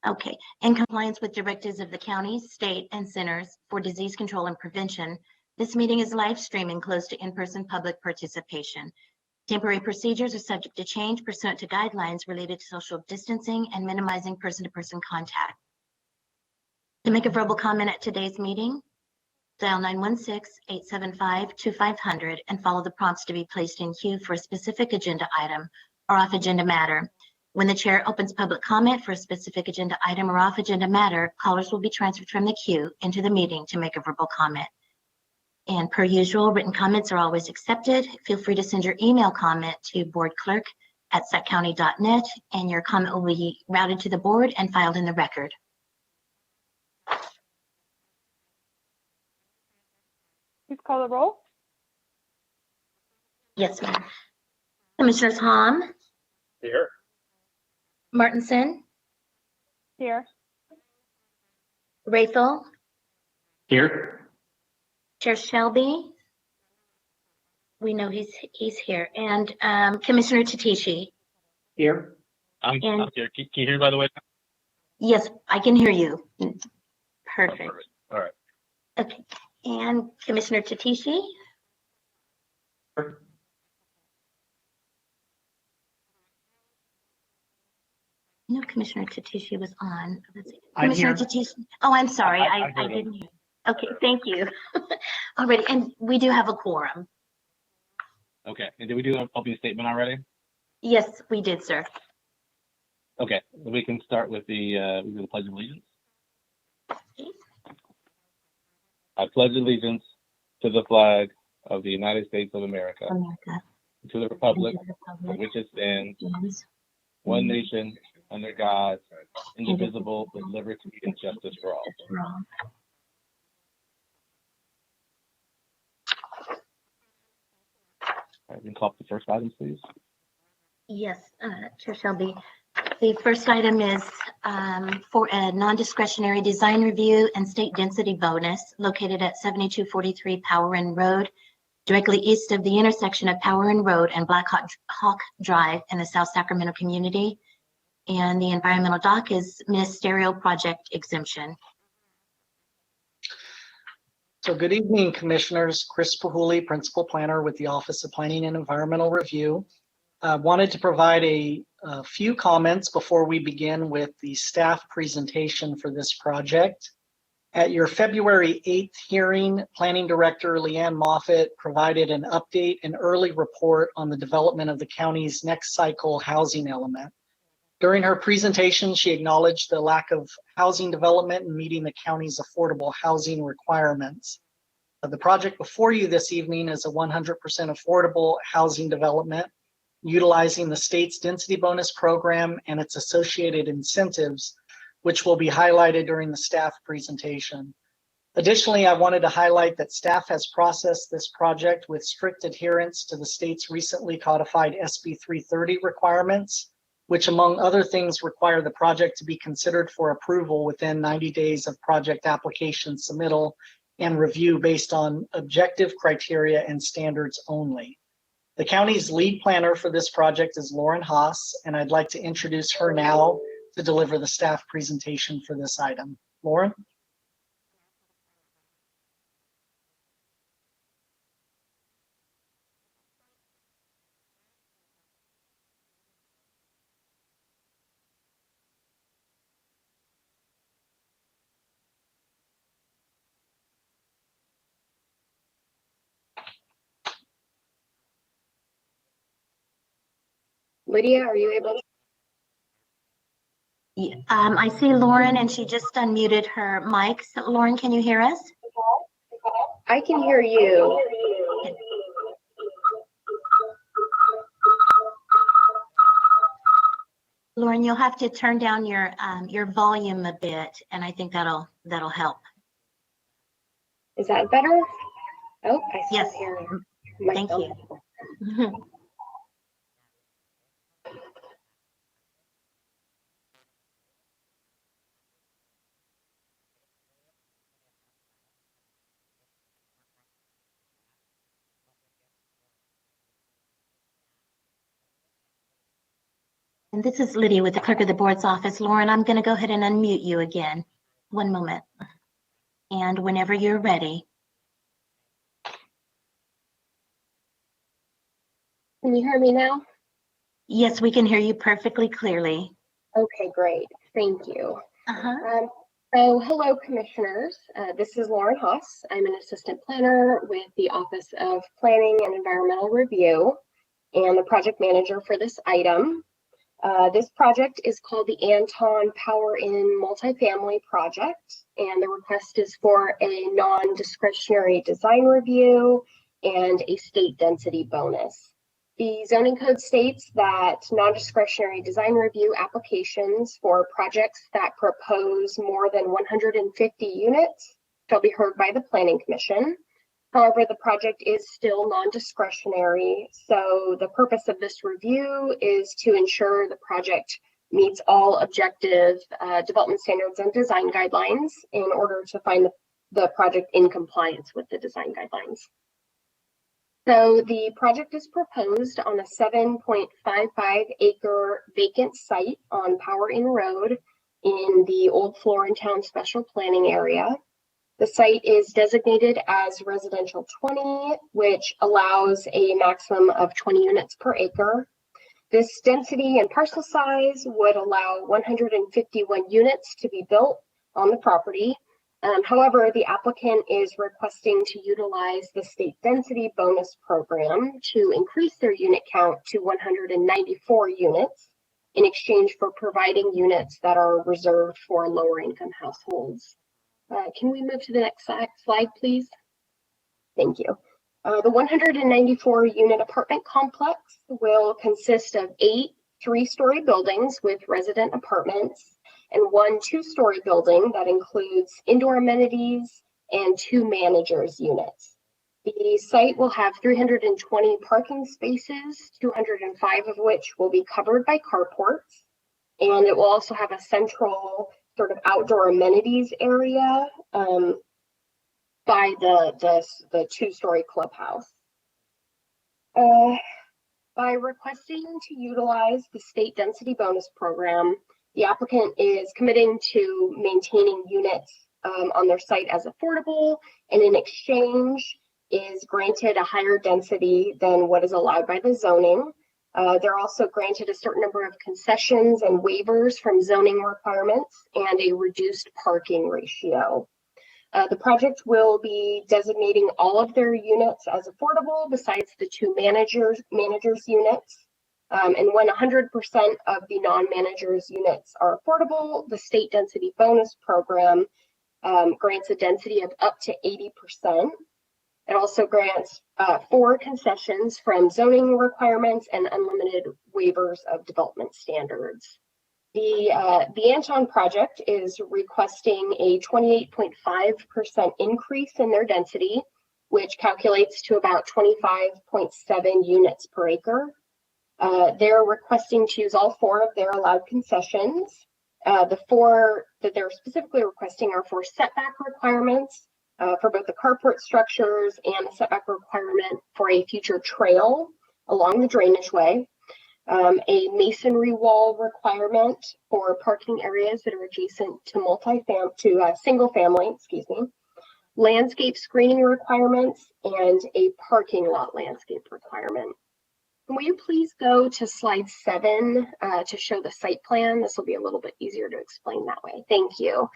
Okay. In compliance with directives of the county, state, and Centers for Disease Control and Prevention, this meeting is live streaming closed to in-person public participation. Temporary procedures are subject to change pursuant to guidelines related to social distancing and minimizing person-to-person contact. To make a verbal comment at today's meeting, dial 916-875-2500 and follow the prompts to be placed in queue for a specific agenda item or off-agenda matter. When the chair opens public comment for a specific agenda item or off-agenda matter, callers will be transferred from the queue into the meeting to make a verbal comment. And per usual, written comments are always accepted. Feel free to send your email comment to boardclerk@saccounty.net, and your comment will be routed to the board and filed in the record. Please call the roll. Yes, ma'am. Commissioners Hom, Here. Martinson, Here. Rathel, Here. Chair Shelby. We know he's here, and Commissioner Tatishi. Here. I'm here. Can you hear me, by the way? Yes, I can hear you. Perfect. All right. Okay, and Commissioner Tatishi. No, Commissioner Tatishi was on. Let's see. Commissioner Tatishi. Oh, I'm sorry. I didn't hear. Okay, thank you. Already, and we do have a quorum. Okay. And did we do an opening statement already? Yes, we did, sir. Okay. We can start with the Pledge of Allegiance. Okay. I pledge allegiance to the flag of the United States of America, America. to the republic for which it stands, one nation, under God, indivisible, with liberty and justice for all. All right, we can call up the first item, please. Yes, Chair Shelby. The first item is for a non-discretionary design review and state density bonus located at 7243 Power Inn Road, directly east of the intersection of Power Inn Road and Black Hawk Drive in the South Sacramento community. And the environmental dock is ministerial project exemption. So good evening, Commissioners. Chris Pahuli, Principal Planner with the Office of Planning and Environmental Review. Wanted to provide a few comments before we begin with the staff presentation for this project. At your February 8th hearing, Planning Director Leanne Moffett provided an update and early report on the development of the county's next cycle housing element. During her presentation, she acknowledged the lack of housing development and meeting the county's affordable housing requirements. The project before you this evening is a 100% affordable housing development utilizing the state's density bonus program and its associated incentives, which will be highlighted during the staff presentation. Additionally, I wanted to highlight that staff has processed this project with strict adherence to the state's recently codified SB 330 requirements, which among other things require the project to be considered for approval within 90 days of project application submittal and review based on objective criteria and standards only. The county's lead planner for this project is Lauren Haas, and I'd like to introduce her now to deliver the staff presentation for this item. Lauren? Lydia, are you able to? Yeah, I see Lauren and she just unmuted her mic. So Lauren, can you hear us? I can hear you. Lauren, you'll have to turn down your volume a bit, and I think that'll help. Is that better? Oh, I still Yes. hear Thank myself. you. And this is Lydia with the Clerk of the Board's office. Lauren, I'm going to go ahead and unmute you again. One moment. And whenever you're ready. Can you hear me now? Yes, we can hear you perfectly clearly. Okay, great. Thank you. Uh-huh. So hello, commissioners. This is Lauren Haas. I'm an assistant planner with the Office of Planning and Environmental Review and the project manager for this item. This project is called the Anton Power In Multifamily Project, and the request is for a non-discretionary design review and a state density bonus. The zoning code states that non-discretionary design review applications for projects that propose more than 150 units shall be heard by the Planning Commission. However, the project is still non-discretionary, so the purpose of this review is to ensure the project meets all objective development standards and design guidelines in order to find the project in compliance with the design guidelines. So the project is proposed on a 7.55 acre vacant site on Power In Road in the Old Florentown Special Planning Area. The site is designated as residential 20, which allows a maximum of 20 units per acre. This density and parcel size would allow 151 units to be built on the property. However, the applicant is requesting to utilize the state density bonus program to increase their unit count to 194 units in exchange for providing units that are reserved for lower income households. Can we move to the next slide, please? Thank you. The 194 unit apartment complex will consist of 8 3-story buildings with resident apartments and 1 2-story building that includes indoor amenities and 2 managers units. The site will have 320 parking spaces, 205 of which will be covered by carports. And it will also have a central sort of outdoor amenities area by the 2-story clubhouse. By requesting to utilize the state density bonus program, the applicant is committing to maintaining units on their site as affordable, and in exchange is granted a higher density than what is allowed by the zoning. They're also granted a certain number of concessions and waivers from zoning requirements and a reduced parking ratio. The project will be designating all of their units as affordable besides the 2 managers units. And when 100% of the non-managers units are affordable, the state density bonus program grants a density of up to 80%. It also grants 4 concessions from zoning requirements and unlimited waivers of development standards. The Anton project is requesting a 28.5% increase in their density, which calculates to about 25.7 units per acre. They're requesting to use all 4 of their allowed concessions. The 4 that they're specifically requesting are for setback requirements for both the carport structures and the setback requirement for a future trail along the drainage way. A masonry wall requirement for parking areas that are adjacent to single family, landscape screening requirements, and a parking lot landscape requirement. Will you please go to slide 7 to show the site plan? This will be a little bit easier to explain that way. Thank you.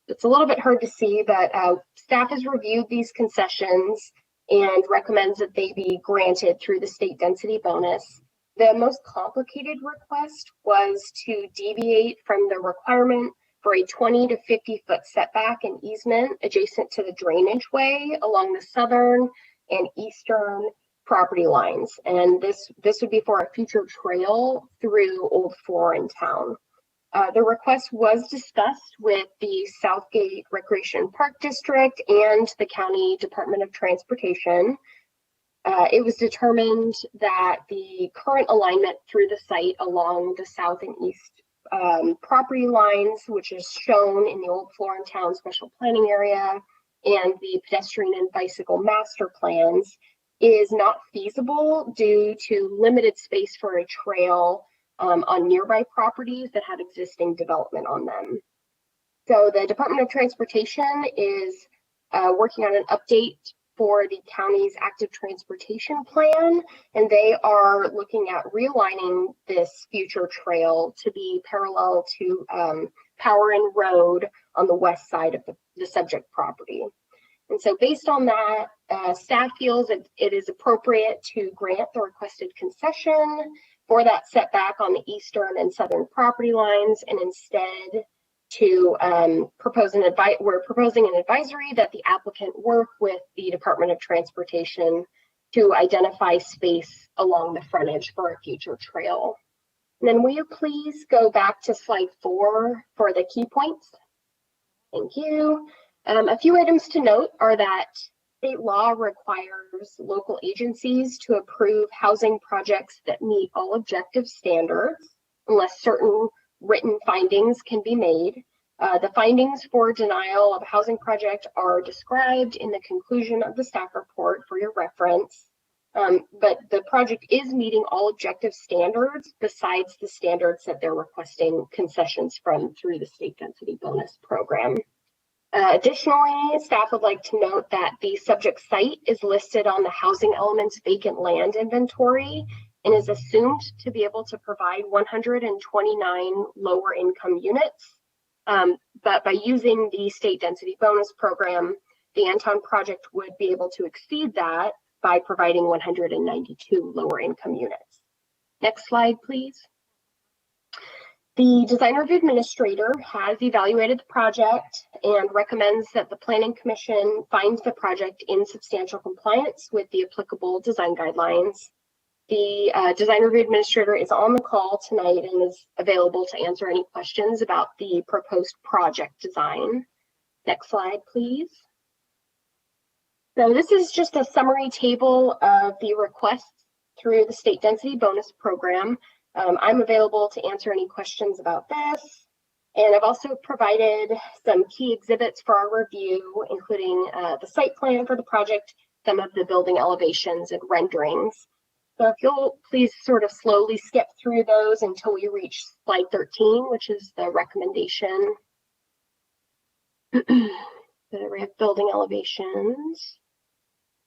It's a little bit hard to see, but staff has reviewed these concessions and recommends that they be granted through the state density bonus. The most complicated request was to deviate from the requirement for a 20 to 50 foot setback and easement adjacent to the drainage way along the southern and eastern property lines. And this would be for a future trail through Old Florentown. The request was discussed with the Southgate Recreation Park District and the County Department of Transportation. It was determined that the current alignment through the site along the south and east property lines, which is shown in the Old Florentown Special Planning Area and the pedestrian and bicycle master plans, is not feasible due to limited space for a trail on nearby properties that have existing development on them. So the Department of Transportation is working on an update for the county's active transportation plan, and they are looking at realigning this future trail to be parallel to Power and Road on the west side of the subject property. And so based on that, staff feels that it is appropriate to grant the requested concession for that setback on the eastern and southern property lines, and instead to we're proposing an advisory that the applicant work with the Department of Transportation to identify space along the frontage for a future trail. And then will you please go back to slide 4 for the key points? Thank you. A few items to note are that state law requires local agencies to approve housing projects that meet all objective standards unless certain written findings can be made. The findings for denial of a housing project are described in the conclusion of the staff report for your reference. But the project is meeting all objective standards besides the standards that they're requesting concessions from through the state density bonus program. Additionally, staff would like to note that the subject site is listed on the housing elements vacant land inventory and is assumed to be able to provide 129 lower income units. But by using the state density bonus program, the Anton project would be able to exceed that by providing 192 lower income units. Next slide, please. The design review administrator has evaluated the project and recommends that the Planning Commission finds the project in substantial compliance with the applicable design guidelines. The design review administrator is on the call tonight and is available to answer any questions about the proposed project design. Next slide, please. So this is just a summary table of the requests through the state density bonus program. I'm available to answer any questions about this. And I've also provided some key exhibits for our review, including the site plan for the project, some of the building elevations and renderings. So if you'll please sort of slowly skip through those until we reach slide 13, which is the recommendation. So we have building elevations.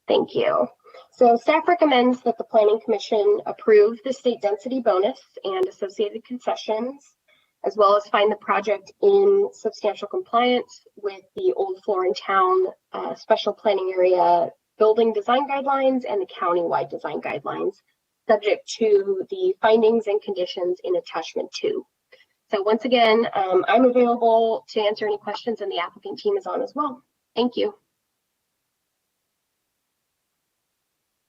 Thank you. So staff recommends that the Planning Commission approve the state density bonus and associated concessions, as well as find the project in substantial compliance with the Old Florentown Special Planning Area building design guidelines and the countywide design guidelines, subject to the findings and conditions in attachment 2. So once again, I'm available to answer any questions, and the applicant team is on as well. Thank you.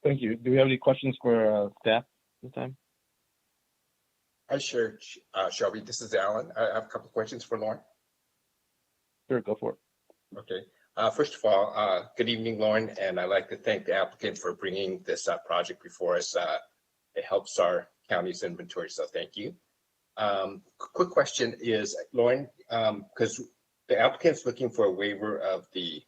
Thank you. Do we have any questions for staff this time? Hi, sure, Shelby. This is Alan. I have a couple of questions for Lauren. Sure, go for it. Okay. First of all, good evening, Lauren, and I'd like to thank the applicant for bringing this project before us. It helps our county's inventory, so thank you. Quick question is, Lauren, because the applicant's looking for a waiver of the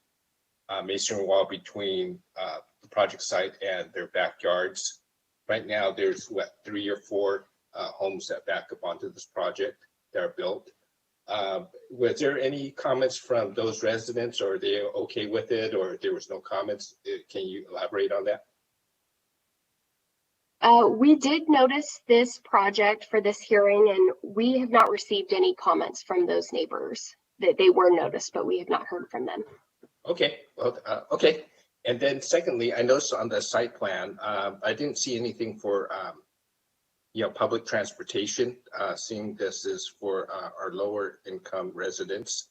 masonry wall between the project site and their backyards. Right now, there's what, 3 or 4 homes that back up onto this project that are built. Was there any comments from those residents, or are they okay with it, or there was no comments? Can you elaborate on that? We did notice this project for this hearing, and we have not received any comments from those neighbors. That they were noticed, but we have not heard from them. Okay, well, okay. And then secondly, I noticed on the site plan, I didn't see anything for public transportation. Seeing this is for our lower income residents.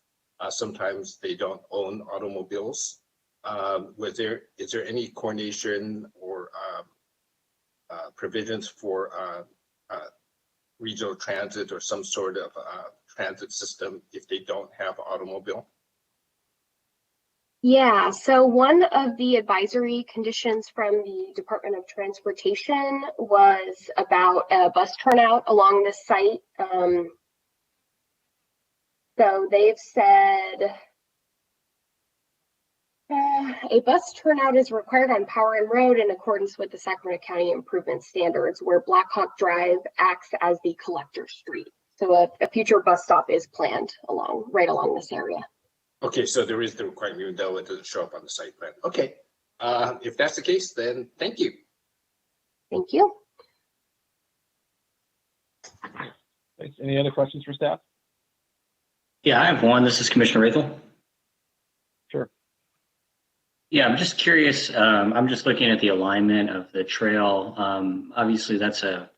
Sometimes they don't own automobiles. Is there any coordination or provisions for regional transit or some sort of transit system if they don't have an automobile? Yeah, so one of the advisory conditions from the Department of Transportation was about a bus turnout along this site. So they've said A bus turnout is required on Power Inn Road in accordance with the Sacramento County Improvement Standards, where Blackhawk Drive acts as the collector street. So a future bus stop is planned right along this area. Okay, so there is the requirement, even though it doesn't show up on the site plan. Okay, if that's the case, then thank you. Thank you. Thanks. Any other questions for staff? Yeah, I have one. This is Commissioner Rathel. Sure. Yeah, I'm just curious. I'm just looking at the alignment of the trail. Obviously, that's a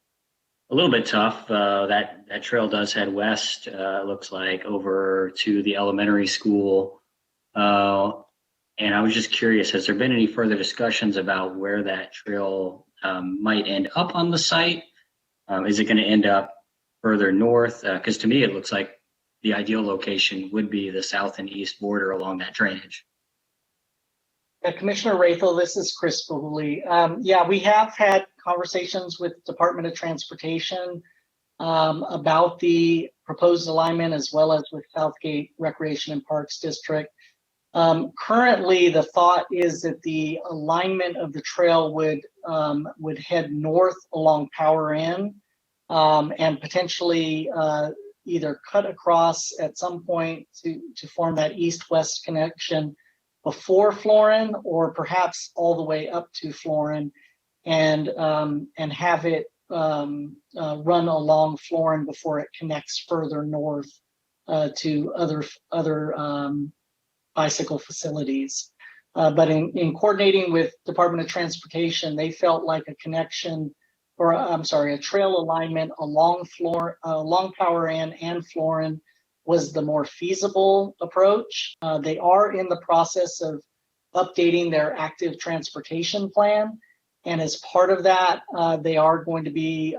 little bit tough. That trail does head west. Looks like over to the elementary school. And I was just curious, has there been any further discussions about where that trail might end up on the site? Is it going to end up further north? Because to me, it looks like the ideal location would be the south and east border along that drainage. Commissioner Rathel, this is Chris Bahuli. Yeah, we have had conversations with Department of Transportation about the proposed alignment, as well as with Southgate Recreation and Parks District. Currently, the thought is that the alignment of the trail would head north along Power Inn and potentially either cut across at some point to form that east-west connection before Florin, or perhaps all the way up to Florin, and have it run along Florin before it connects further north to other bicycle facilities. But in coordinating with Department of Transportation, they felt like a connection, or I'm sorry, a trail alignment along Power Inn and Florin was the more feasible approach. They are in the process of updating their active transportation plan. And as part of that, they are going to be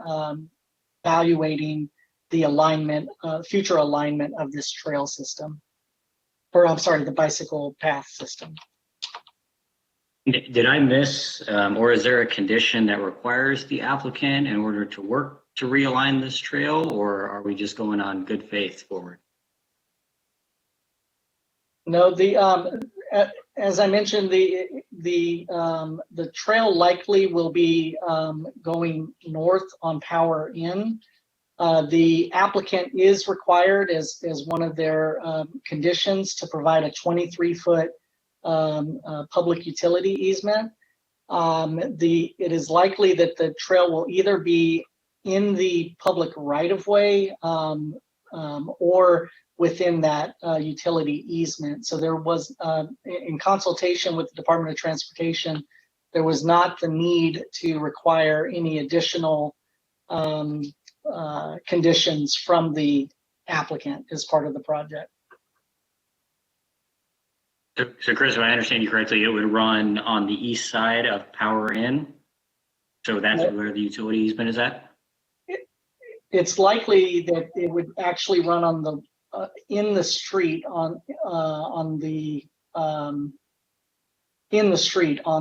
evaluating the alignment, future alignment of this trail system, or I'm sorry, the bicycle path system. Did I miss, or is there a condition that requires the applicant in order to work to realign this trail, or are we just going on good faith forward? No, as I mentioned, the trail likely will be going north on Power Inn. The applicant is required as one of their conditions to provide a 23-foot public utility easement. It is likely that the trail will either be in the public right-of-way or within that utility easement. So there was, in consultation with the Department of Transportation, there was not the need to require any additional conditions from the applicant as part of the project. So Chris, if I understand you correctly, it would run on the east side of Power Inn. So that's where the utility easement is at? It's likely that it would actually run on the in the street on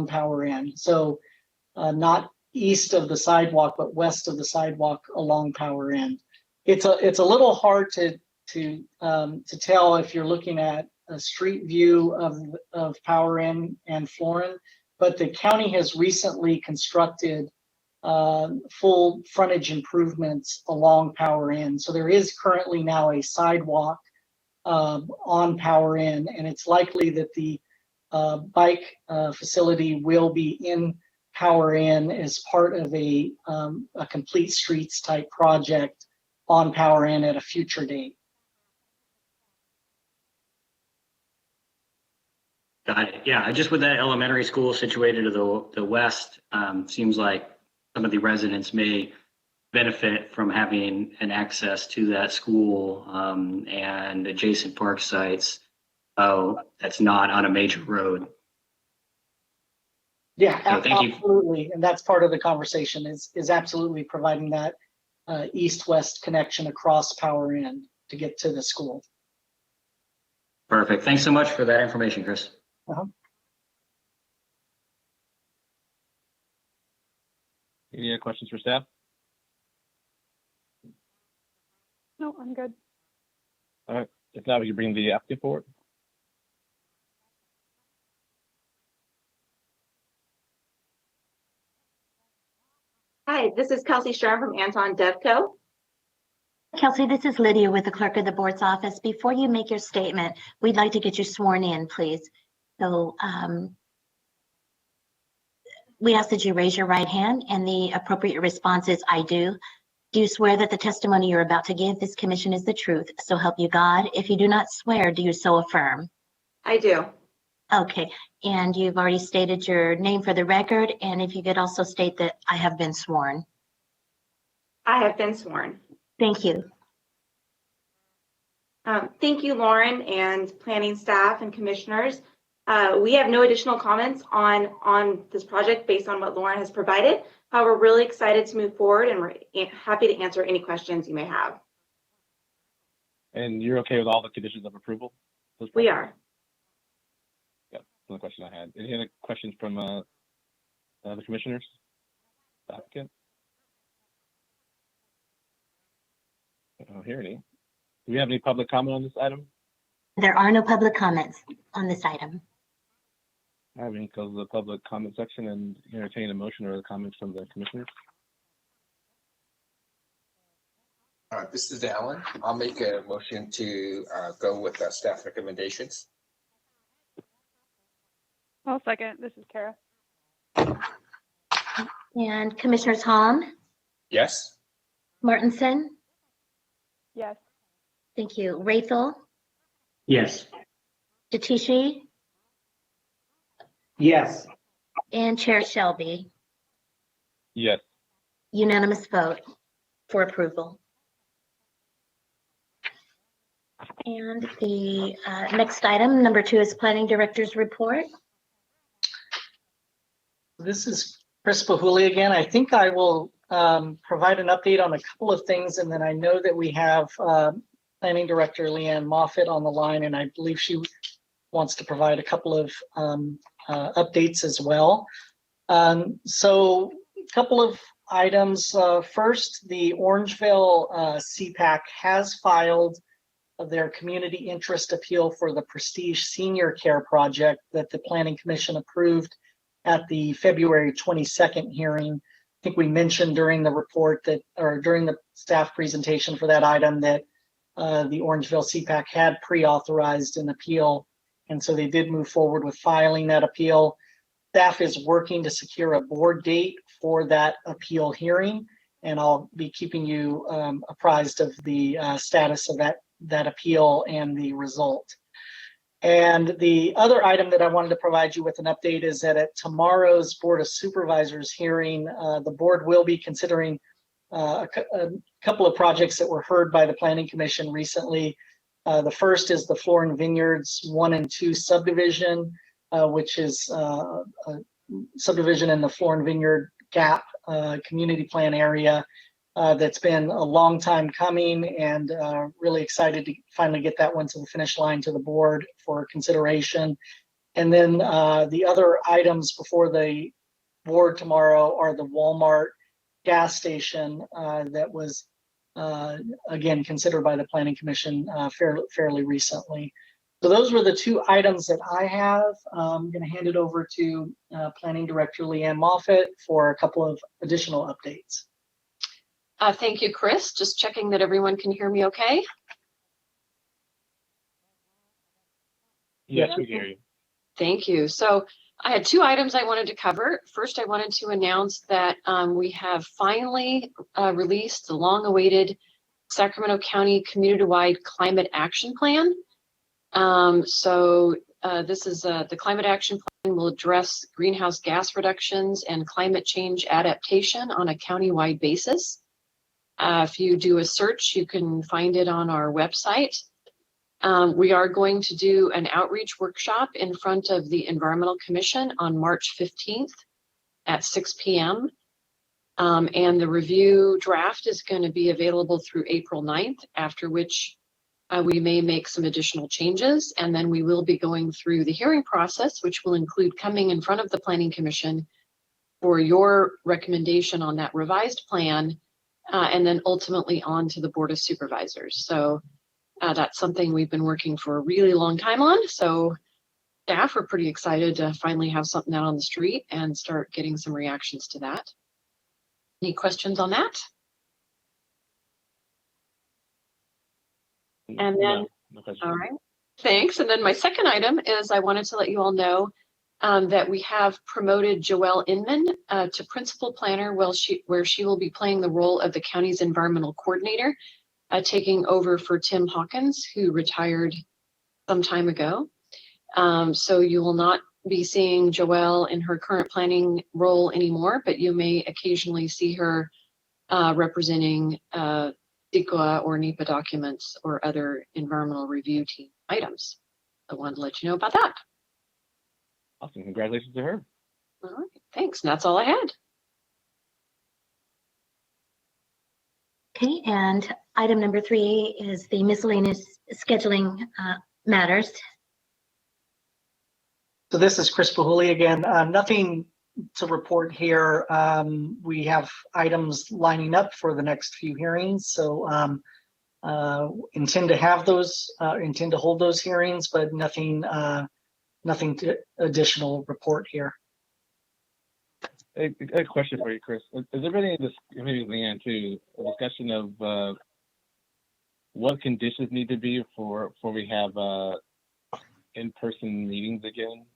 Power Inn. So not east of the sidewalk, but west of the sidewalk along Power Inn. It's a little hard to tell if you're looking at a street view of Power Inn and Florin, but the county has recently constructed full frontage improvements along Power Inn. So there is currently now a sidewalk on Power Inn, and it's likely that the bike facility will be in Power Inn as part of a complete streets type project on Power Inn at a future date. Got it. Yeah, just with that elementary school situated to the west, seems like some of the residents may benefit from having an access to that school and adjacent park sites. That's not on a major road. Yeah, So thank you. absolutely. And that's part of the conversation is absolutely providing that east-west connection across Power Inn to get to the school. Perfect. Thanks so much for that information, Chris. Any other questions for staff? No, I'm good. All right. If not, we can bring the applicant forward. Hi, this is Kelsey Strom from Anton Devco. Kelsey, this is Lydia with the clerk of the board's office. Before you make your statement, we'd like to get you sworn in, please. So we ask that you raise your right hand, and the appropriate response is I do. Do you swear that the testimony you're about to give this commission is the truth, so help you God? If you do not swear, do you so affirm? I do. Okay, and you've already stated your name for the record, and if you could also state that I have been sworn. I have been sworn. Thank you. Thank you, Lauren and planning staff and commissioners. We have no additional comments on this project based on what Lauren has provided. We're really excited to move forward, and we're happy to answer any questions you may have. And you're okay with all the conditions of approval? We are. Yep, that's the question I had. Any other questions from the commissioners? The applicant? I don't hear any. Do we have any public comment on this item? There are no public comments on this item. I haven't closed the public comment section and entertain a motion or the comments from the commissioners. This is Alan. I'll make a motion to go with staff recommendations. I'll second. This is Kara. And Commissioners Hom, Yes. Martinson, Yes. thank you. Rathel, Yes. Detishi, Yes. and Chair Shelby. Yes. Unanimous vote for approval. And the next item, number 2, is Planning Director's Report. This is Chris Pahuli again. I think I will provide an update on a couple of things, and then I know that we have Planning Director Leanne Moffett on the line, and I believe she wants to provide a couple of updates as well. So a couple of items. First, the Orangeville CPAC has filed their community interest appeal for the Prestige Senior Care Project that the Planning Commission approved at the February 22nd hearing. I think we mentioned during the report that, or during the staff presentation for that item, that the Orangeville CPAC had pre-authorized an appeal, and so they did move forward with filing that appeal. Staff is working to secure a board date for that appeal hearing, and I'll be keeping you apprised of the status of that appeal and the result. And the other item that I wanted to provide you with an update is that at tomorrow's Board of Supervisors hearing, the board will be considering a couple of projects that were heard by the Planning Commission recently. The first is the Florin Vineyards 1 and 2 subdivision, which is a subdivision in the Florin Vineyard Gap community plan area. That's been a long time coming, and really excited to finally get that one to the finish line to the board for consideration. And then the other items before the board tomorrow are the Walmart gas station that was again considered by the Planning Commission fairly recently. So those were the two items that I have. I'm going to hand it over to Planning Director Leanne Moffett for a couple of additional updates. Thank you, Chris. Just checking that everyone can hear me okay. Yes, we can hear you. Thank you. So I had two items I wanted to cover. First, I wanted to announce that we have finally released the long-awaited Sacramento County Community-Wide Climate Action Plan. This is the Climate Action Plan will address greenhouse gas reductions and climate change adaptation on a county-wide basis. If you do a search, you can find it on our website. We are going to do an outreach workshop in front of the Environmental Commission on March 15th at 6 p.m. And the review draft is going to be available through April 9th, after which we may make some additional changes. And then we will be going through the hearing process, which will include coming in front of the Planning Commission for your recommendation on that revised plan, and then ultimately on to the Board of Supervisors. So that's something we've been working for a really long time on. So staff are pretty excited to finally have something out on the street and start getting some reactions to that. Any questions on that? And then, No, no question. all right, thanks. And then my second item is I wanted to let you all know that we have promoted Joelle Inman to principal planner, where she will be playing the role of the county's environmental coordinator, taking over for Tim Hawkins, who retired some time ago. So you will not be seeing Joelle in her current planning role anymore, but you may occasionally see her representing DECA or NEPA documents or other environmental review team items. I wanted to let you know about that. Awesome. Congratulations to her. All right, thanks. And that's all I had. Okay, and item number 3 is the miscellaneous scheduling matters. So this is Chris Pahuli again. Nothing to report here. We have items lining up for the next few hearings. So intend to hold those hearings, but nothing additional report here. A question for you, Chris. Has there been any, maybe Leanne too, a discussion of what conditions need to be before we have in-person meetings again?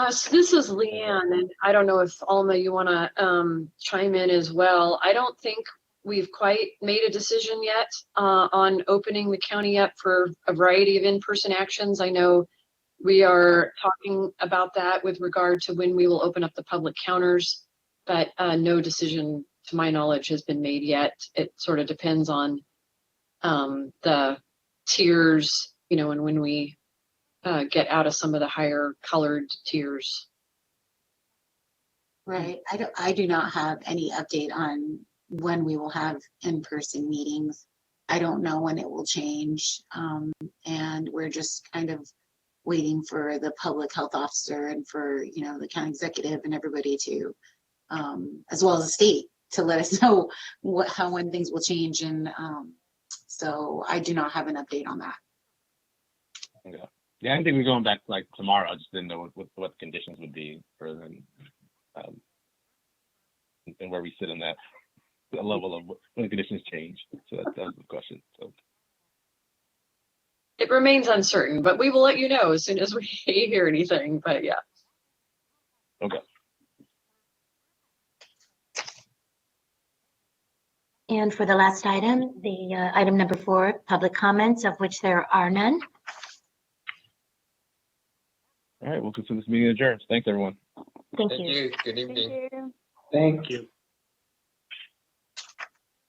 So this is Leanne, and I don't know if Alma, you want to chime in as well. I don't think we've quite made a decision yet on opening the county up for a variety of in-person actions. I know we are talking about that with regard to when we will open up the public counters, but no decision, to my knowledge, has been made yet. It sort of depends on the tiers, and when we get out of some of the higher colored tiers. Right. I do not have any update on when we will have in-person meetings. I don't know when it will change. And we're just kind of waiting for the public health officer and for, the county executive and everybody to, as well as the state, to let us know when things will change. And so I do not have an update on that. Okay. Yeah, I think we're going back like tomorrow. I just didn't know what conditions would be for them, and where we sit in that level of when conditions change. So that was the question. So It remains uncertain, but we will let you know as soon as we hear anything. But yeah. okay. And for the last item, the item number 4, public comments, of which there are none. All right, we'll consider this meeting adjourned. Thanks, everyone. Thank Thank you. you. Good Thank evening. you. Thank you.